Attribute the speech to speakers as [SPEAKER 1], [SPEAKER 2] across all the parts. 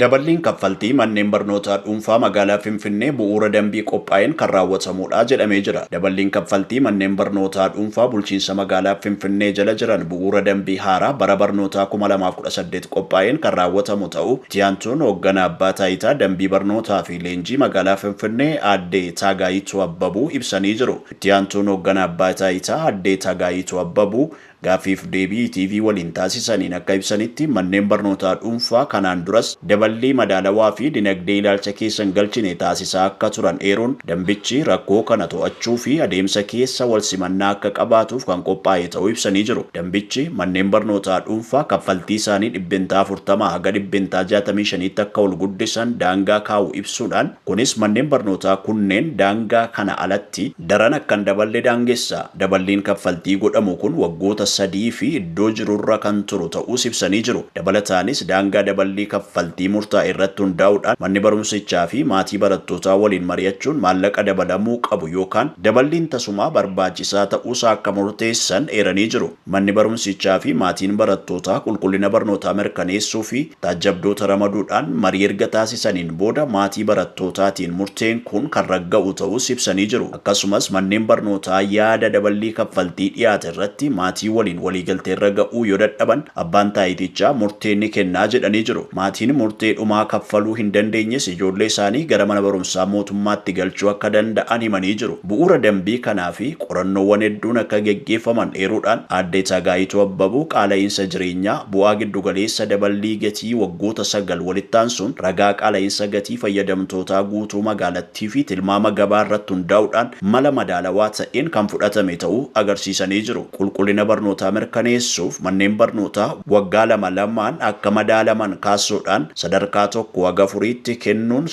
[SPEAKER 1] Daballiin kaffaltii manneen barnootaa dhuunfaa magaalaa Finfinnee bu'uura dambii qophaa'een kan raawwatamudha jedhamee jira. Daballiin kaffaltii manneen barnootaa dhuunfaa bulchiinsa magaalaa Finfinnee jala jiran bu'uura dambii haaraa bara barnootaa 2018 qophaa'een kan raawwatamu ta'uu itti aantuun hoogganaa abbaa taayitaa dambii barnootaa fi leenjii magaalaa Finfinnee aadde Taagaayituu Abbabuu ibsanii jiru. Itti aantuun hoogganaa abbaa taayitaa aadde Taagaayituu Abbabuu gaafiif deebii TV waliin taasisaniin akka ibsanitti manneen barnootaa dhuunfaa kanaan duras daballii madaalawaa fi dinagdee ilaalcha keessa hin galchine taasisaa akka turan eeruun dambichi rakkoo kana to'achuu fi adeemsa keessa wal simannaa akka qabaatuuf kan qophaa'e ta'uu ibsanii jiru. Dambichi manneen barnootaa dhuunfaa kaffaltii isaanii 40% haga 65% akka ol guddisan daangaa kaa'u ibsuudhaan kunis manneen barnootaa kunneen daangaa kana alatti daran akkan daballe daangessa. Daballiin kaffaltii godhamu kun waggoota sadii fi iddoo jirurra kan turu ta'uu ibsanii jiru. Dabalataanis daangaa daballii kaffaltii murtaa'e irratti hundaa'uudhaan manni barumsichaa fi maatii barattootaa waliin mari'achuun maallaqa dabalamuu qabu yookaan daballiin tasumaa barbaachisaa ta'uusaa akka murteessan eeranii jiru. Manni barumsichaa fi maatiin barattootaa qulqullina barnootaa mirkaneessuu fi taajjabdoota ramaduudhaan marii erga taasisaniin booda maatii barattootaatiin murteen kun kan ragga'u ta'uus ibsanii jiru. Akkasumas manneen barnootaa yaada daballii kaffaltii dhiyaate irratti maatii waliin waliigaltee irra ga'uu yoo dadhaban abbaan taayitichaa murtee ni kennaa jedhanii jiru. Maatiin murtee dhumaa kaffaluu hin dandeenyes ijoollee isaanii gara mana barumsaa mootummaatti galchuu akka danda'an himanii jiru. Bu'uura dambii kanaa fi qorannoowwan hedduun akka geggeeffaman eeruudhaan aadde Taagaayituu Abbabuu qaala'insa jireenyaa bu'aa giddugaleessa daballii gatii waggoota 9 walitti aansuun ragaa qaala'insa gatii fayyadamtootaa guutuu magaalattii fi tilmaama gabaa irratti hundaa'uudhaan mala madaalawaa ta'een kan fudhatame ta'uu agarsiisanii jiru. Qulqullina barnootaa mirkaneessuuf manneen barnootaa waggaa 2 akka madaalaman kaasuudhaan sadarkaa 1 haga 4tti kennuun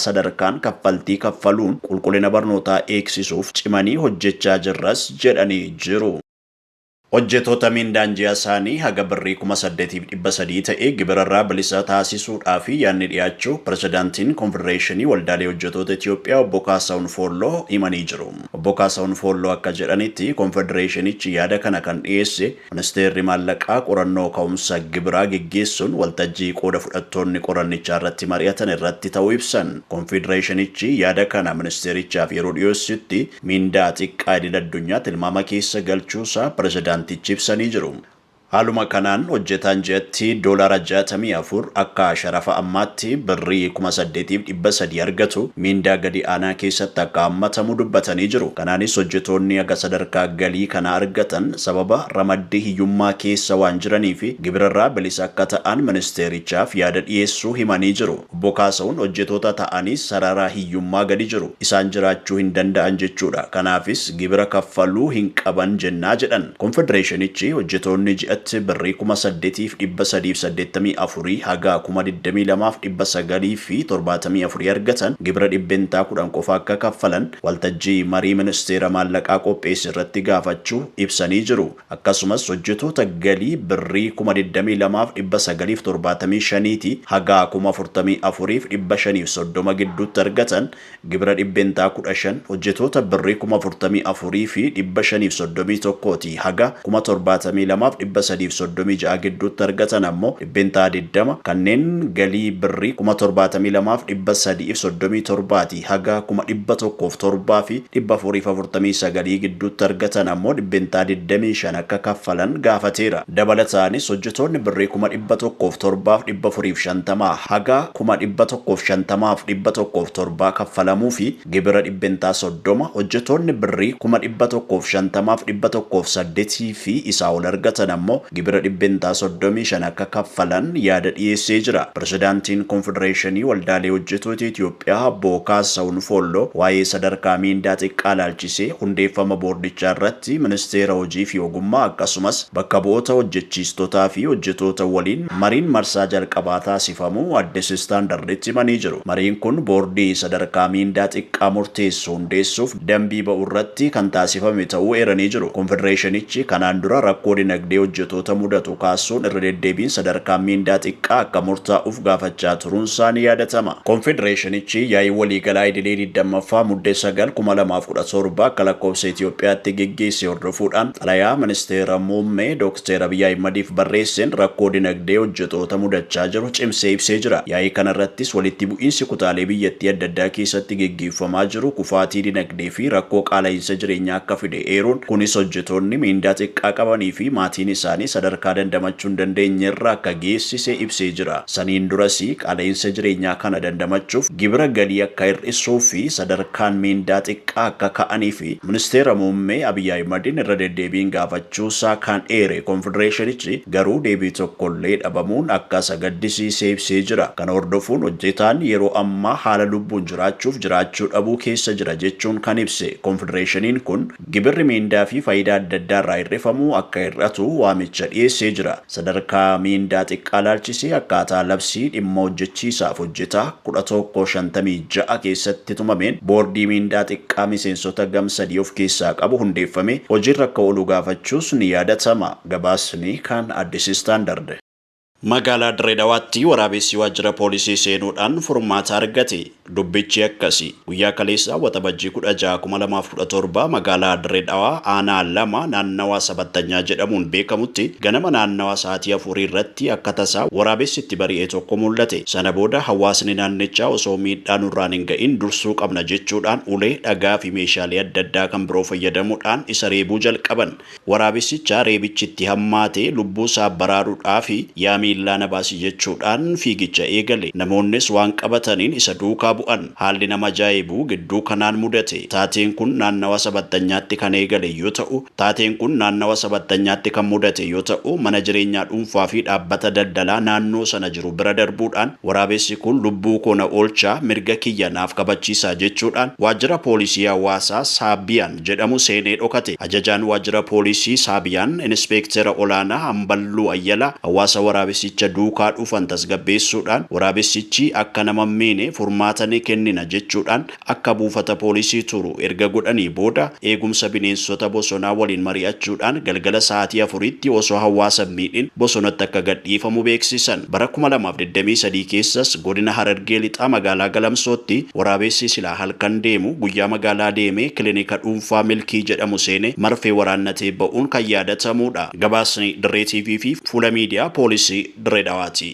[SPEAKER 1] sadarkaan kaffaltii kaffaluun qulqullina barnootaa eegsisuuf cimanii hojjechaa jirras jedhanii jiru. Hojjettoota mindaan ji'a isaanii haga birrii 8,300 ta'ee gibirarraa bilisa taasisuudhaaf yaadni dhiyaachuu pirezidaantiin Konfedereeshinii Waldaalee Hojjettoota Itoophiyaa obbo Kaasaawun Foolloo himanii jiru. Obbo Kaasaawun Foolloo akka jedhanitti Konfedereeshinichi yaada kana kan dhiyeesse ministeerri maallaqaa qorannoo ka'umsa gibiraa geggeessuun waltajjii qooda fudhattoonni qorannichaa irratti mari'atan irratti ta'uu ibsan. Konfedereeshinichi yaada kana ministeerichaaf yeroo dhiyeessutti mindaa xiqqaa idil-addunyaa tilmaama keessa galchuusaa pirezidaantiin ibsanii jiru. Haaluma kanaan hojjetaan ji'atti doolaara 64 akka sharafa ammaatti birrii 8,300 argatu mindaa gadi aanaa keessatti akka hammatamu dubbatanii jiru. Kanaanis hojjettoonni aga sadarkaa galii kana argatan sababa ramaddii hiyyummaa keessa waan jiranii fi gibirarraa bilisa akka ta'an ministeerichaaf yaada dhiyeessuu himanii jiru. Obbo Kaasaawun hojjettoota ta'anis sarara hiyyummaa gadi jiru. Isaan jiraachuu hin danda'an jechuudha. Kanaafis gibira kaffaluu hin qaban jennaa jedhan. Konfedereeshinichi hojjettoonni ji'atti birrii 8,384 haga 22,974 argatan gibira 10% qofa akka kaffalan waltajjii marii ministeera maallaqaa qopheesse irratti gaafachuu ibsanii jiru. Akkasumas hojjettoota galii birrii 22,975 haga 44,530 gidduutti argatan gibira 15% hojjettoota birrii 44,531 haga 72,336 gidduutti argatan ammoo 20 kanneen galii birrii 72,337 haga 107,449 gidduutti argatan ammoo 25 akka kaffalan gaafateera. Dabalataanis hojjettoonni birrii 107,450 haga 1,150,107 kaffalamuu fi gibira 30 hojjettoonni birrii 1,150,108 fi isaa ol argatan ammoo gibira 35 akka kaffalan yaada dhiyeessee jira. Pirezidaantiin Konfedereeshinii Waldaalee Hojjettoota Itoophiyaa obbo Kaasaawun Foolloo waa'ee sadarkaa mindaa xiqqaa ilaalchisee hundeeffama boordichaa irratti ministeera hojii fi ogummaa akkasumas bakka bu'oota hojjechiistotaa fi hojjettoota waliin mariin marsaa jalqabaa taasifamuu adde istaandarditti himanii jiru. Mariin kun boordii sadarkaa mindaa xiqqaa murteessu hundeessuuf dambii ba'u irratti kan taasifame ta'uu eeranii jiru. Konfedereeshinichi kanaan dura rakkoo dinagdee hojjettoota hojjetoota mudatu kaasuun irra deddeebiin sadarkaa miindaa xiqqaa akka murtaa'uuf gaafachaa turuun isaanii yaadatama. Konfedereeshinichi yaa'ii waliigalaa idilee 20ffaa muddee 9/2017 akka lakkoofsa Itoophiyaatti geggeesse hordofuudhaan xalayaa ministeera muummee Dr. Abiy Ahmediif barreesseen rakkoo dinagdee hojjetoota mudachaa jiru cimsee ibsee jira. Yaa'ii kanarrattis walitti bu'iinsi kutaalee biyyattii adda addaa keessatti geggeeffamaa jiru kufaatii dinagdee fi rakkoo qaala'insa jireenyaa akka fide eeruun kunis hojjetoonni miindaa xiqqaa qabanii fi maatiin isaanii sadarkaa dandamachuu hin dandeenye irra akka geessise ibsee jira. Saniin durasii qaala'insa jireenyaa kana dandamachuuf gibira galii akka hir'isuu fi sadarkaan miindaa xiqqaa akka ka'anii fi ministeera muummee Abiy Ahmediin irra deddeebiin gaafachuusaa kan eere konfedereeshinichi garuu deebii tokkollee dhabamuun akka gaddisiisee ibsee jira. Kana hordofuun hojjetaan yeroo ammaa haala lubbuun jiraachuuf jiraachuu dhabuu keessa jira jechuun kan ibse konfedereeshiniin kun gibirri miindaa fi faayidaa adda addaa irraa hir'ifamuu akka hir'atu waamicha dhiyeessee jira. Sadarkaa miindaa xiqqaa laalchisee akkaataa labsii dhimma hojjechiisaaf hojjetaa 1156 keessatti tumameen boordii miindaa xiqqaa miseensota gam-sadii of keessaa qabu hundeeffame hojiirra akka oolu gaafachuus ni yaadatama. Gabaasni kan Addis Istaandard. Magaalaa Dirreedawaatti waraabessi waajjira poolisii seenuudhaan furmaata argate. Dubbichi akkasi. Guyyaa kaleessaa waxabajjii 16/2017 magaalaa Dirreedawaa aanaa 2 naannawaa Sabattanyaa jedhamuun beekamutti ganama naannawaa sa'aatii 4 irratti akka tasaa waraabessi itti bari'ee tokko mul'ate. Sana booda hawaasni naannichaa osoo miidhaan nurraan hin ga'in dursuu qabna jechuudhaan ulee, dhagaa fi meeshaalee adda addaa kan biroo fayyadamuudhaan isa reebuu jalqaban. Waraabessicha reebichi itti hammaatee lubbuu isaa baraaruudhaaf yaamii miillaana baasii jechuudhaan fiigicha eegale. Namoonnis waan qabataniin isa duukaa bu'an. Haalli nama ajaa'ibuu gidduu kanaan mudate. Taateen kun naannawa Sabattanyaatti kan eegale yoo ta'u, mana jireenyaa dhuunfaa fi dhaabbata daldalaa naannoo sana jiru bira darbuudhaan waraabessi kun lubbuu koona oolchaa mirga kiyya naaf kabachiisaa jechuudhaan waajjira poolisii hawaasaa Saabiyaan jedhamu seenee dhokate. Ajajaan waajjira poolisii Saabiyaan Inspektera Olaanaa Hamballuu Ayyalaa hawaasa waraabessi duukaa dhufan tasgabbeessuudhaan waraabessichi akka nama miine furmaata ni kennina jechuudhaan akka buufata poolisii turu erga godhanii booda eegumsa bineensota bosonaa waliin mari'achuudhaan galgala sa'aatii 4tti osoo hawaasa miidhin bosonatti akka gadhiifamu beeksisan. Bara 2023 keessas godina Harargee lixaa magaalaa Galamsootti waraabessi silaa halkan deemu guyyaa magaalaa deemee kilinika dhuunfaa Milkii jedhamu seene marfee waraannatee ba'uun kan yaadatamudha. Gabaasni Dirree TV fi fuula miidiyaa poolisii Dirreedawaati.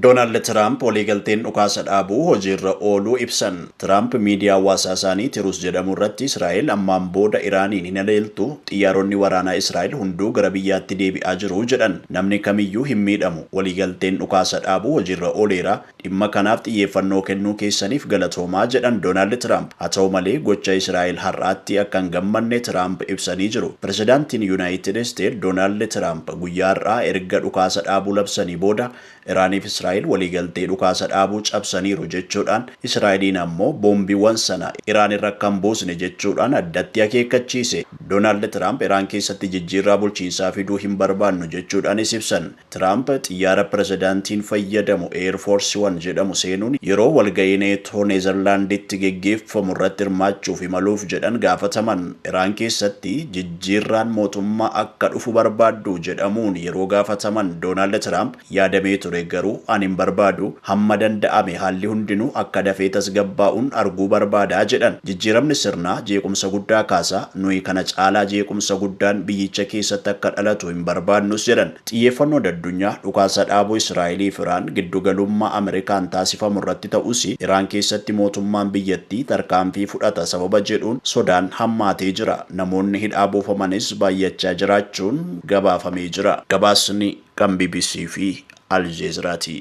[SPEAKER 1] Donald Trump waliigalteen dhukaasa dhaabuu hojiirra ooluu ibsan. Trump miidiyaa hawaasaa isaanii Tirus jedhamu irratti Israa'el ammaan booda Iraaniin hin haleeltu, xiyyaaronni waraanaa Israa'el hunduu gara biyyaatti deebi'aa jiru jedhan. Namni kamiyyuu hin miidhamu. Waliigalteen dhukaasa dhaabuu hojiirra ooleera. Dhimma kanaaf xiyyeeffannoo kennuu keessaniif galatoomaa jedhan Donald Trump. Haa ta'u malee gocha Israa'el har'aatti akka hin gammanne Trump ibsanii jiru. Pirezidaantiin Yuunaayitid Isteetsi Donald Trump guyyaa har'aa erga dhukaasa dhaabuu labsanii booda Iraaniif Israa'el waliigaltee dhukaasa dhaabuu cabsaniiru jechuudhaan Israa'eliin ammoo boombiiwwan sana Iraan irra kan buusne jechuudhaan addatti akeekkachiise. Donald Trump Iraan keessatti jijjiirraa bulchiinsaa fiduu hin barbaannu jechuudhaanis ibsan. Trump xiyyaara pirezidaantiin fayyadamu Air Force One jedhamu seenuun yeroo walga'ii neetoo Neezerlaanditti geggeeffamu irratti hirmaachuuf imaluuf jedhan gaafataman. Iraan keessatti jijjiirraan mootummaa akka dhufu barbaaddu jedhamuun yeroo gaafataman Donald Trump yaadamee ture garuu ani hin barbaadu, hamma danda'ame haalli hundinuu akka dafee tasgabbaa'uun arguu barbaadaa jedhan. Jijjiiramni sirnaa jeequmsa guddaa kaasa, nuyi kana caalaa jeequmsa guddaan biyyicha keessatti akka dhalatu hin barbaannus jedhan. Xiyyeeffannoon addunyaa dhukaasa dhaabuu Israa'elii fi Iraan giddugalummaa Ameerikaan taasifamu irratti ta'us Iraan keessatti mootummaan biyyattii tarkaanfii fudhata sababa jedhuun sodaan hammaatee jira. Namoonni hidhaa buufamanis baay'achaa jiraachuun gabaafamee jira. Gabaasni kan BBC fi Al Jazeeraati.